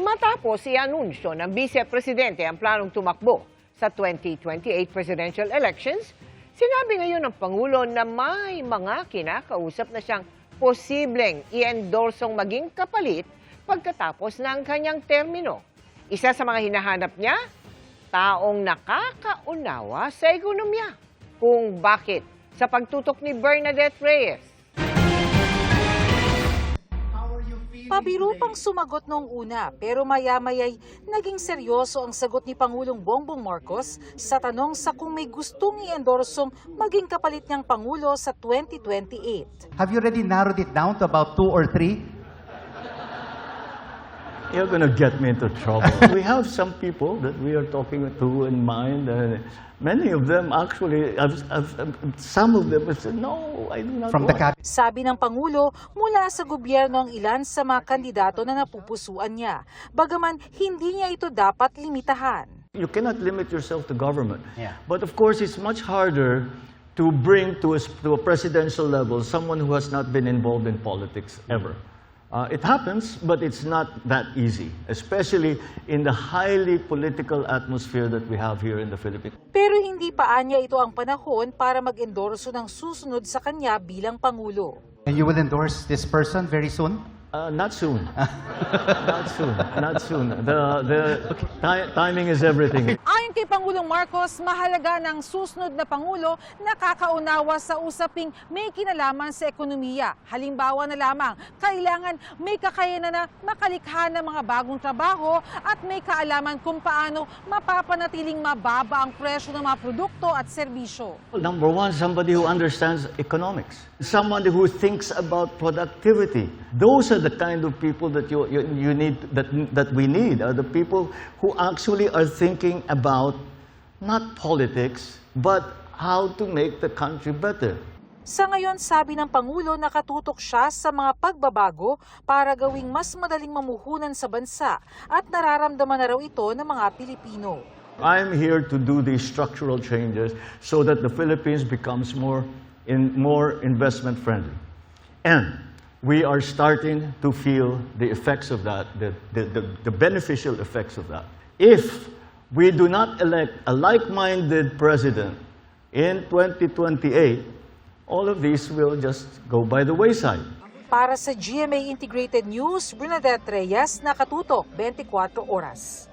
Matapos i-anunsyo ng Vice Presidente ang planong tumakbo sa 2028 presidential elections, sinabi ngayon ng Pangulo na may mga kinakausap na siyang posibleng i-endorsong maging kapalit pagkatapos ng kanyang termino. Isa sa mga hinahanap niya, taong nakakaunawa sa ekonomiya. Kung bakit sa pagtutok ni Bernadette Reyes. Pabiro pang sumagot noong una pero maya-maya'y naging seryoso ang sagot ni Pangulong Bongbong Marcos sa tanong sa kung may gustong i-endorsong maging kapalit niyang Pangulo sa 2028. Have you already narrowed it down to about 2 or 3? You're going to get me into trouble. We have some people that we are talking to in mind. Many of them actually, some of them have said, no, I do not From the want. Sabi ng Pangulo, mula sa gobyerno ang ilan sa mga kandidato na napupusuan niya. Bagaman hindi niya ito dapat limitahan. You cannot limit yourself to government. Yeah. But of course, it's much harder to bring to a presidential level someone who has not been involved in politics ever. It happens, but it's not that easy, especially in the highly political atmosphere that we have here in the Philippines. Pero hindi pa anya ito ang panahon para mag-endorso ng susunod sa kanya bilang Pangulo. And you will endorse this person very soon? Not soon. Not soon. Not soon. The timing is everything. Ayon kay Pangulong Marcos, mahalaga ng susunod na Pangulo na kakaunawa sa usaping may kinalaman sa ekonomiya. Halimbawa na lamang, kailangan may kakayanan na makalikha ng mga bagong trabaho at may kaalaman kung paano mapapanatiling mababa ang presyo ng mga produkto at serbisyo. Number one, somebody who understands economics. Someone who thinks about productivity. Those are the kind of people that you need, that we need, are the people who actually are thinking about not politics, but how to make the country better. Sa ngayon, sabi ng Pangulo, nakatutok siya sa mga pagbabago para gawing mas madaling mamuhunan sa bansa at nararamdaman na raw ito ng mga Pilipino. I'm here to do these structural changes so that the Philippines becomes more investment friendly. And we are starting to feel the effects of that, the beneficial effects of that. If we do not elect a like-minded president in 2028, all of these will just go by the wayside. Para sa GMA Integrated News, Bernadette Reyes, nakatutok 24 oras.